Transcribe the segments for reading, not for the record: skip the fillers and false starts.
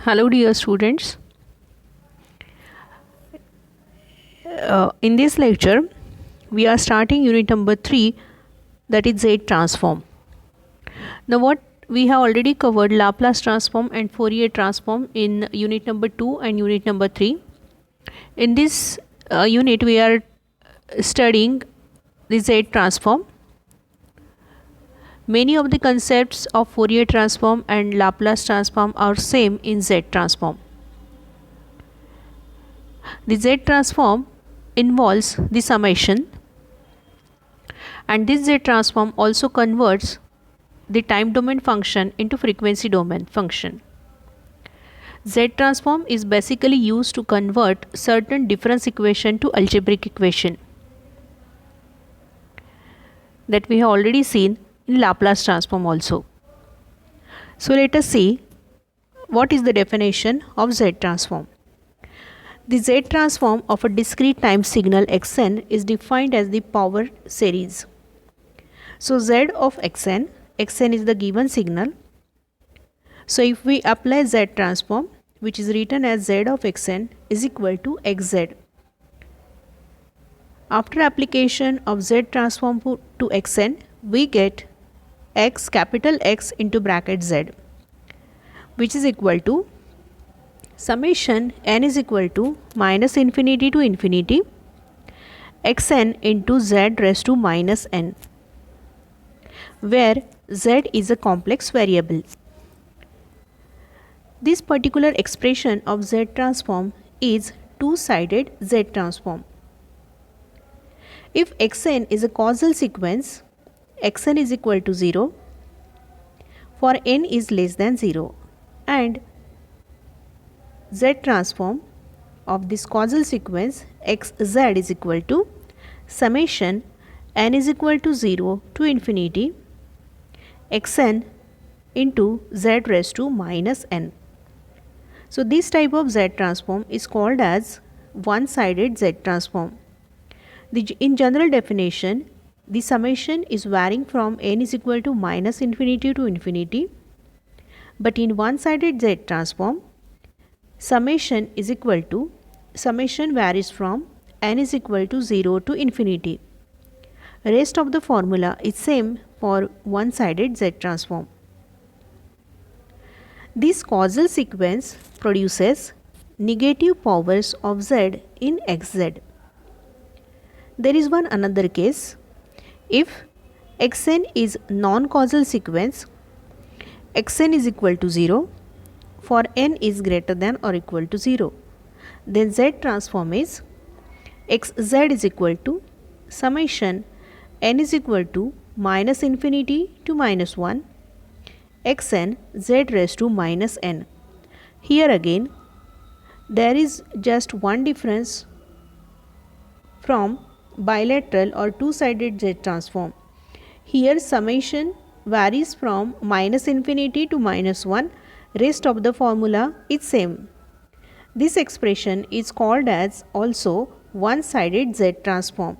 Hello dear students. In this lecture we are starting unit number 3, that is Z transform. Now what we have already covered Laplace transform and Fourier transform in unit number 2 and unit number 3. In this unit we are studying the Z transform. Many of the concepts of Fourier transform and Laplace transform are same in Z transform. The Z transform involves the summation, and this Z transform also converts the time domain function into frequency domain function. Z transform is basically used to convert certain difference equation to algebraic equation that we have already seen in Laplace transform also. So let us see what is the definition of Z transform. The Z transform of a discrete time signal xn is defined as the power series. So Z of xn is the given signal. So if we apply Z transform, which is written as Z of xn is equal to xz. After application of Z transform to xn, we get x, capital X into bracket z, which is equal to summation n is equal to minus infinity to infinity xn into z raised to minus n, where z is a complex variable. This particular expression of Z transform is two-sided Z transform. If xn is a causal sequence, xn is equal to 0 for n is less than 0, and Z transform of this causal sequence xz is equal to summation n is equal to 0 to infinity xn into z raised to minus n. So this type of Z transform is called as one-sided Z transform. In general definition, the summation is varying from n is equal to minus infinity to infinity, but in one-sided Z transform, summation varies from n is equal to 0 to infinity. Rest of the formula is same for one-sided Z transform. This causal sequence produces negative powers of z in xz. There is one another case. If xn is non-causal sequence, xn is equal to 0 for n is greater than or equal to 0, then Z transform is xz is equal to summation n is equal to minus infinity to minus 1 xn z raised to minus n. Here again there is just one difference from bilateral or two-sided Z transform. Here summation varies from minus infinity to minus 1. Rest of the formula is same. This expression is called as also one-sided Z transform.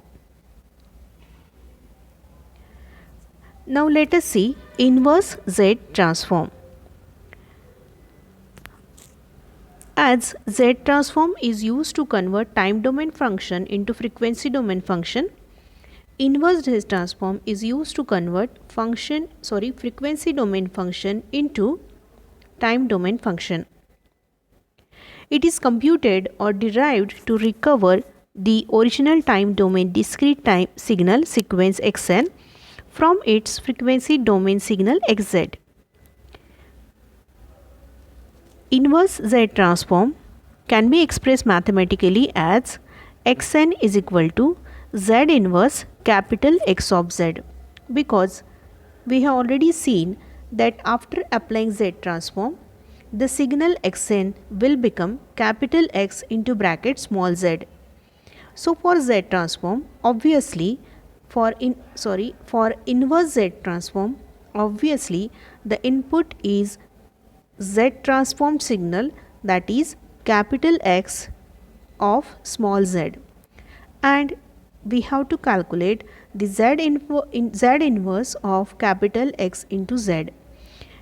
Now let us see inverse Z transform. As Z transform is used to convert time domain function into frequency domain function, inverse Z transform is used to convert frequency domain function into time domain function. It is computed or derived to recover the original time domain discrete time signal sequence xn from its frequency domain signal xz. Inverse Z transform can be expressed mathematically as xn is equal to Z inverse capital X of z, because we have already seen that after applying Z transform, the signal xn will become capital X into bracket small z. So for Z transform, obviously for inverse Z transform, obviously the input is Z transform signal, that is capital X of small z, and we have to calculate the Z inverse of capital X into z.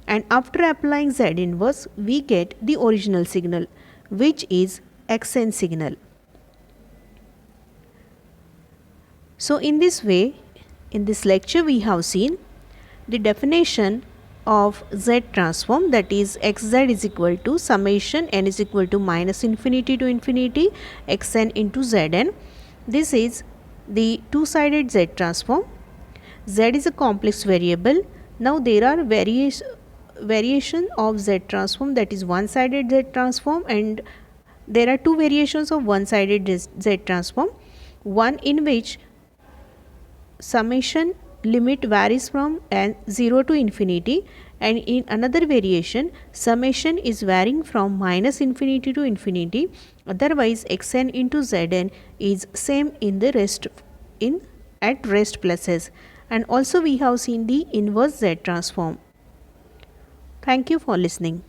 and after applying Z inverse we get the original signal, which is Xn signal. So in this way, in this lecture we have seen the definition of Z transform, that is Xz is equal to summation n is equal to minus infinity to infinity Xn into Zn. This is the two-sided Z transform. Z is a complex variable. Now there are variation of Z transform, that is one-sided Z transform, and there are two variations of one-sided Z transform. One in which summation limit varies from 0 to infinity, and in another variation summation is varying from minus infinity to infinity. Otherwise Xn into Zn is same in the at rest places. And also we have seen the inverse Z transform. Thank you for listening.